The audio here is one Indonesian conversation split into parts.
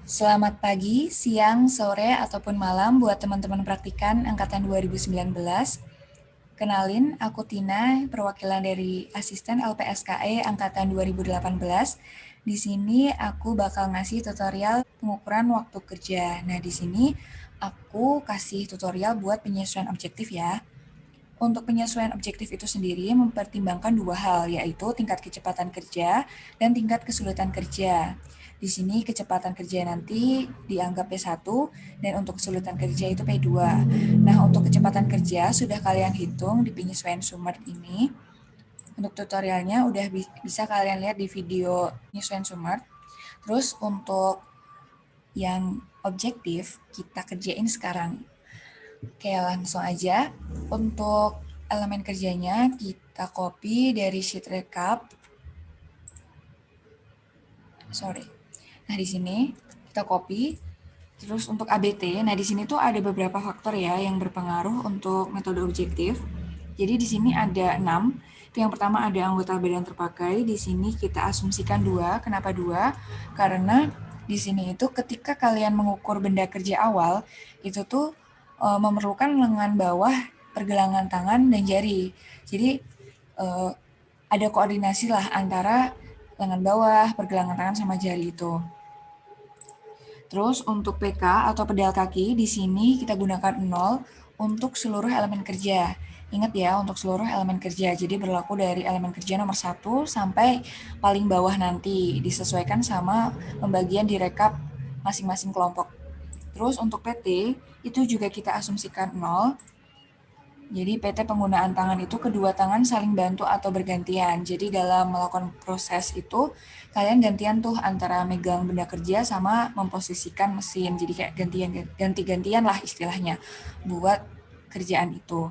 Selamat pagi, siang, sore, ataupun malam buat teman-teman praktikan angkatan 2019. Kenalin, aku Tina, perwakilan dari asisten LPSKE angkatan 2018. Di sini aku bakal ngasih tutorial pengukuran waktu kerja. Nah, di sini aku kasih tutorial buat penyesuaian objektif ya. Untuk penyesuaian objektif itu sendiri mempertimbangkan dua hal, yaitu tingkat kecepatan kerja dan tingkat kesulitan kerja. Di sini kecepatan kerja nanti dianggap P1 dan untuk kesulitan kerja itu P2. Nah, untuk kecepatan kerja sudah kalian hitung di penyesuaian SUMERT ini. Untuk tutorialnya udah bisa kalian lihat di video penyesuaian SUMERT. Terus untuk yang objektif kita kerjain sekarang. Oke, langsung aja. Untuk elemen kerjanya kita copy dari sheet recap. Sorry. Nah, di sini kita copy. Terus untuk ABT, nah di sini tuh ada beberapa faktor ya yang berpengaruh untuk metode objektif. Jadi di sini ada 6. Itu yang pertama ada anggota badan terpakai. Di sini kita asumsikan 2. Kenapa 2? Karena di sini itu ketika kalian mengukur benda kerja awal, itu tuh memerlukan lengan bawah, pergelangan tangan, dan jari. Jadi ada koordinasi lah antara lengan bawah, pergelangan tangan, sama jari itu. Terus untuk PK atau pedal kaki, di sini kita gunakan 0 untuk seluruh elemen kerja. Ingat ya, untuk seluruh elemen kerja. Jadi berlaku dari elemen kerja nomor 1 sampai paling bawah nanti. Disesuaikan sama pembagian di rekap masing-masing kelompok. Terus untuk PT, itu juga kita asumsikan 0. Jadi PT penggunaan tangan itu kedua tangan saling bantu atau bergantian. Jadi dalam melakukan proses itu kalian gantian tuh antara megang benda kerja sama memposisikan mesin. Jadi kayak ganti-gantian lah istilahnya buat kerjaan itu.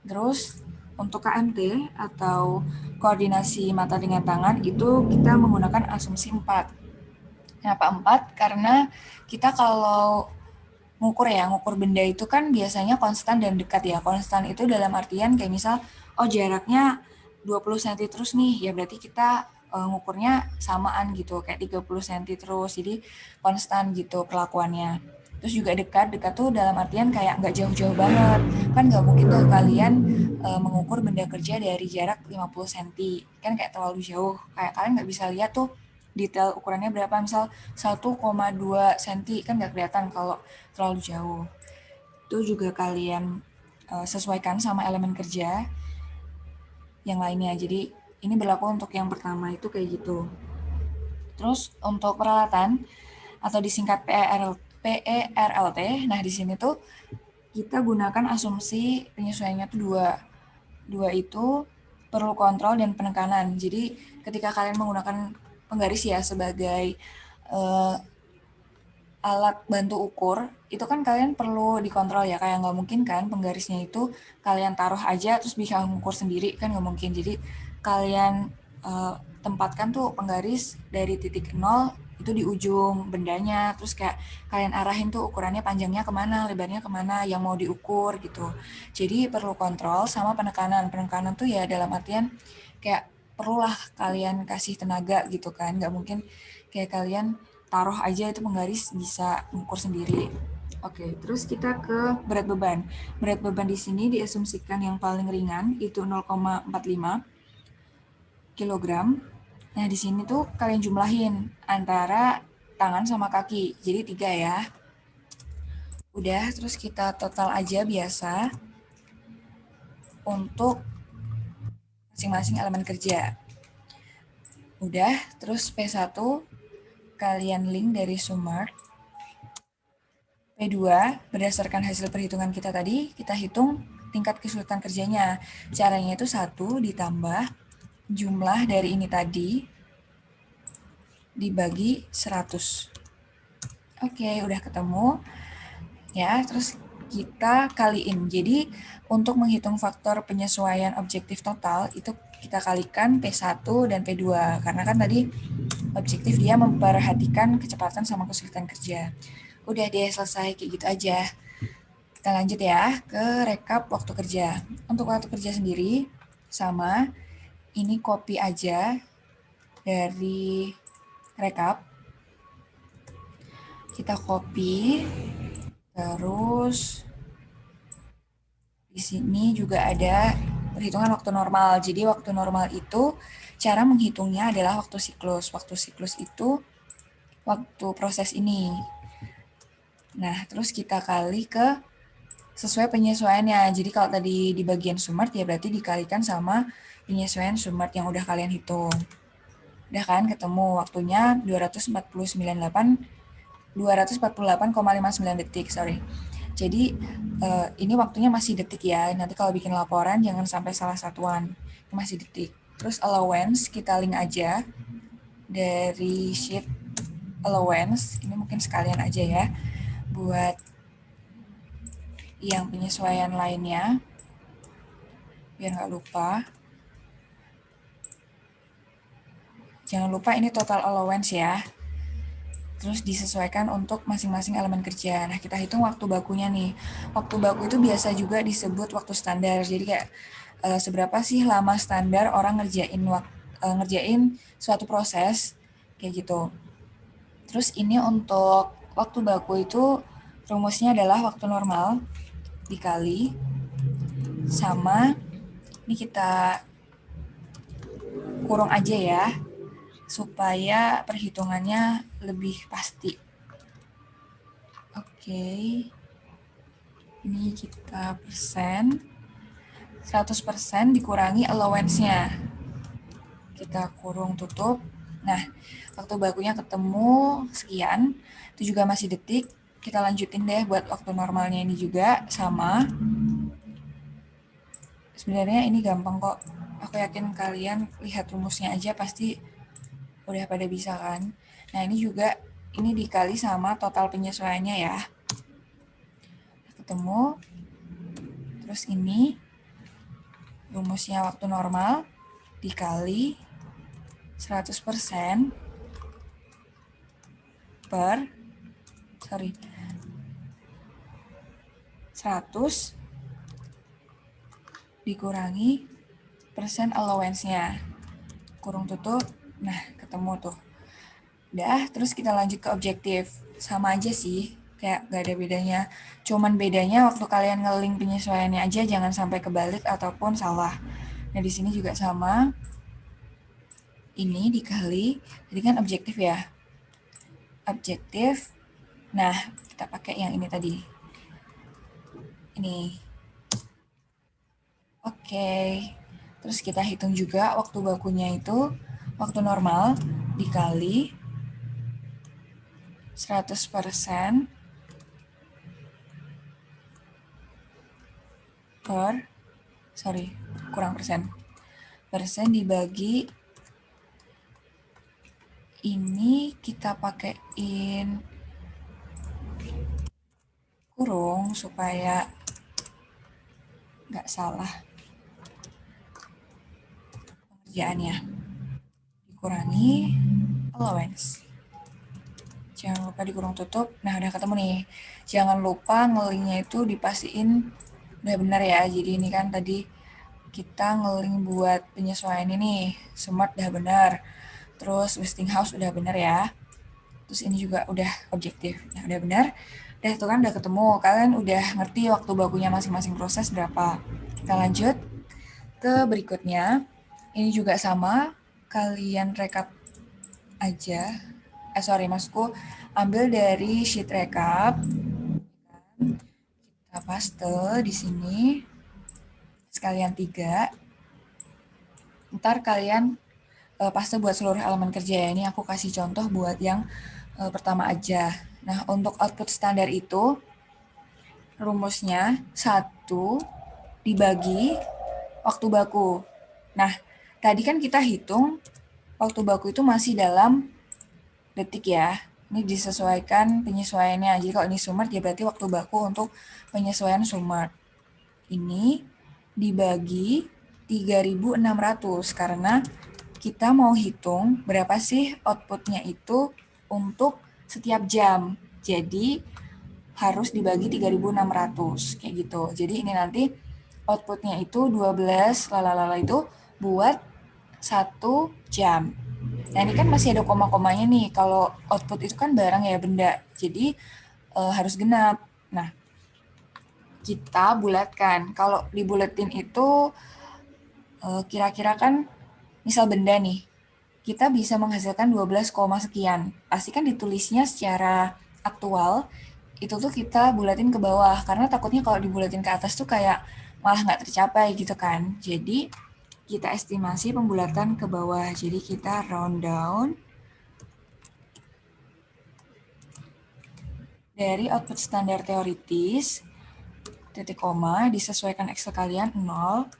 Terus untuk KMT atau koordinasi mata dengan tangan itu kita menggunakan asumsi 4. Kenapa 4? Karena kita kalau ngukur benda itu kan biasanya konstan dan dekat ya. Konstan itu dalam artian kayak misal, oh jaraknya 20 cm terus nih, ya berarti kita ngukurnya samaan gitu, kayak 30 cm terus, jadi konstan gitu perlakuannya. Terus juga dekat tuh dalam artian kayak nggak jauh-jauh banget. Kan nggak mungkin tuh kalian mengukur benda kerja dari jarak 50 cm, kan kayak terlalu jauh. Kayak kalian nggak bisa lihat tuh detail ukurannya berapa, misal 1,2 cm kan nggak kelihatan kalau terlalu jauh. Itu juga kalian sesuaikan sama elemen kerja yang lainnya. Jadi ini berlaku untuk yang pertama itu kayak gitu. Terus untuk peralatan atau disingkat PERLT, nah di sini tuh kita gunakan asumsi penyesuaiannya tuh dua. Dua itu perlu kontrol dan penekanan. Jadi ketika kalian menggunakan penggaris ya sebagai uh, alat bantu ukur, itu kan kalian perlu dikontrol ya, kayak nggak mungkin kan penggarisnya itu kalian taruh aja terus bisa mengukur sendiri, kan nggak mungkin. Jadi kalian tempatkan tuh penggaris dari titik 0 itu di ujung bendanya, terus kayak kalian arahin tuh ukurannya panjangnya kemana, lebarnya kemana, yang mau diukur gitu. Jadi perlu kontrol sama penekanan. Penekanan tuh ya dalam artian kayak perlulah kalian kasih tenaga gitu kan, nggak mungkin kayak kalian taruh aja itu penggaris bisa mengukur sendiri. Oke, terus kita ke berat beban. Berat beban di sini diasumsikan yang paling ringan itu 0,45 kilogram. Nah, di sini tuh kalian jumlahin antara tangan sama kaki. Jadi 3 ya. Udah, terus kita total aja biasa untuk masing-masing elemen kerja. Udah, terus P1 kalian link dari SUMERT. P2, berdasarkan hasil perhitungan kita tadi, kita hitung tingkat kesulitan kerjanya. Caranya itu 1 ditambah jumlah dari ini tadi dibagi 100. Oke, udah ketemu. Ya, terus kita kaliin. Jadi, untuk menghitung faktor penyesuaian objektif total, itu kita kalikan P1 dan P2. Karena kan tadi objektif dia memperhatikan kecepatan sama kesulitan kerja. Udah deh, selesai kayak gitu aja. Kita lanjut ya ke rekap waktu kerja. Untuk waktu kerja sendiri, sama, ini copy aja dari rekap. Kita copy, terus di sini juga ada perhitungan waktu normal. Jadi waktu normal itu cara menghitungnya adalah waktu siklus. Waktu siklus itu waktu proses ini. Nah, terus kita kali ke sesuai penyesuaiannya. Jadi kalau tadi di bagian Sumart ya berarti dikalikan sama penyesuaian Sumart yang udah kalian hitung. Udah kan ketemu waktunya 248,59 detik, sorry. Jadi ini waktunya masih detik ya. Nanti kalau bikin laporan jangan sampai salah satuan. Ini masih detik. Terus allowance kita link aja dari sheet allowance. Ini mungkin sekalian aja ya buat yang penyesuaian lainnya biar nggak lupa. Jangan lupa ini total allowance ya. Terus disesuaikan untuk masing-masing elemen kerja. Nah, kita hitung waktu bakunya nih. Waktu baku itu biasa juga disebut waktu standar. Jadi kayak seberapa sih lama standar orang ngerjain suatu proses kayak gitu. Terus ini untuk waktu baku itu rumusnya adalah waktu normal dikali sama ini kita kurung aja ya supaya perhitungannya lebih pasti. Oke. Ini kita persen. 100% dikurangi allowance-nya. Kita kurung tutup. Nah, waktu bakunya ketemu sekian. Itu juga masih detik. Kita lanjutin deh buat waktu normalnya ini juga sama. Sebenarnya ini gampang kok. Aku yakin kalian lihat rumusnya aja pasti udah pada bisa kan. Nah, ini juga ini dikali sama total penyesuaiannya ya. Ketemu. Terus ini rumusnya waktu normal dikali 100% per 100 dikurangi persen allowance-nya. Kurung tutup. Nah, ketemu tuh. Udah, terus kita lanjut ke objektif. Sama aja sih, kayak gak ada bedanya. Cuman bedanya waktu kalian nge-link penyesuaiannya aja jangan sampai kebalik ataupun salah. Nah, di sini juga sama. Ini dikali, jadi kan objektif ya. Objektif. Nah, kita pakai yang ini tadi. Ini. Oke. Terus kita hitung juga waktu bakunya itu waktu normal dikali 100% persen dibagi ini kita pakein kurung supaya nggak salah pengerjaannya. Dikurangi allowance. Jangan lupa dikurung tutup. Nah, udah ketemu nih. Jangan lupa nge-linknya itu dipastiin udah benar ya. Jadi ini kan tadi kita nge-link buat penyesuaian ini. Smart udah benar. Terus Westinghouse udah benar ya. Terus ini juga udah objektif. Nah, udah benar. Udah itu kan udah ketemu. Kalian udah ngerti waktu bakunya masing-masing proses berapa. Kita lanjut ke berikutnya. Ini juga sama. Kalian rekap aja. Maksudku ambil dari sheet rekap. Kita paste di sini. Sekalian 3. Ntar kalian paste buat seluruh elemen kerja ya. Ini aku kasih contoh buat yang pertama aja. Nah, untuk output standar itu rumusnya 1 dibagi waktu baku. Nah, tadi kan kita hitung waktu baku itu masih dalam detik ya. Ini disesuaikan penyesuaiannya. Jadi kalau ini Sumart ya berarti waktu baku untuk penyesuaian Sumart. Ini dibagi 3.600 karena kita mau hitung berapa sih outputnya itu untuk setiap jam. Jadi harus dibagi 3.600 kayak gitu. Jadi ini nanti outputnya itu 12 lalala itu buat 1 jam. Nah, ini kan masih ada koma-komanya nih. Kalau output itu kan barang ya, benda. Jadi, harus genap. Nah, kita bulatkan. Kalau dibuletin itu, kira-kira kan misal benda nih, kita bisa menghasilkan 12, sekian. Pasti kan ditulisnya secara aktual, itu tuh kita bulatin ke bawah. Karena takutnya kalau dibulatin ke atas tuh kayak malah nggak tercapai gitu kan. Jadi, kita estimasi pembulatan ke bawah. Jadi, kita round down dari output standar teoritis, titik koma, disesuaikan Excel kalian 0.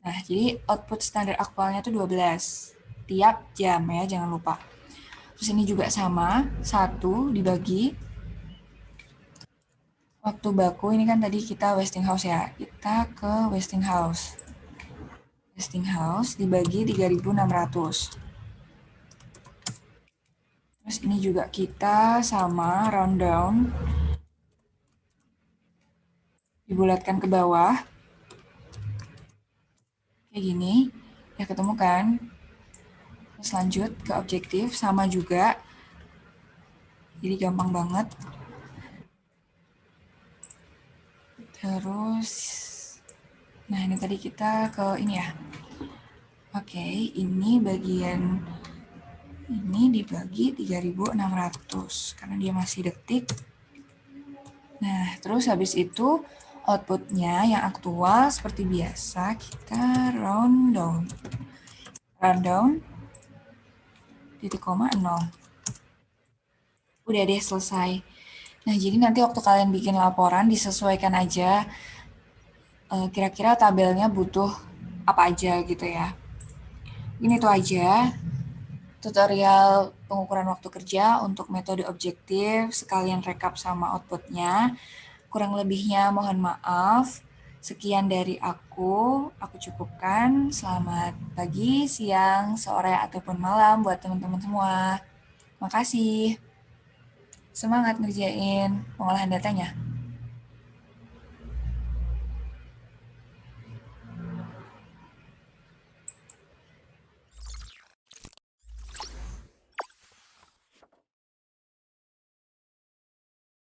Nah, jadi output standar aktualnya tuh 12 tiap jam ya, jangan lupa. Terus ini juga sama, 1 dibagi waktu baku. Ini kan tadi kita Westinghouse ya, kita ke Westinghouse. Westinghouse dibagi 3.600. Terus ini juga kita sama round down, dibulatkan ke bawah. Kayak gini, ya ketemu kan? Terus lanjut ke objektif, sama juga. Jadi gampang banget. Terus, nah ini tadi kita ke ini ya. Oke, ini bagian ini dibagi 3.600 karena dia masih detik. Nah, terus habis itu outputnya yang aktual seperti biasa kita round down. Round down, titik koma 0. Udah deh selesai. Nah, jadi nanti waktu kalian bikin laporan disesuaikan aja kira-kira tabelnya butuh apa aja gitu ya. Ini tuh aja tutorial pengukuran waktu kerja untuk metode objektif, sekalian rekap sama outputnya. Kurang lebihnya mohon maaf. Sekian dari aku cukupkan. Selamat pagi, siang, sore, ataupun malam buat teman-teman semua. Makasih. Semangat ngerjain pengolahan datanya.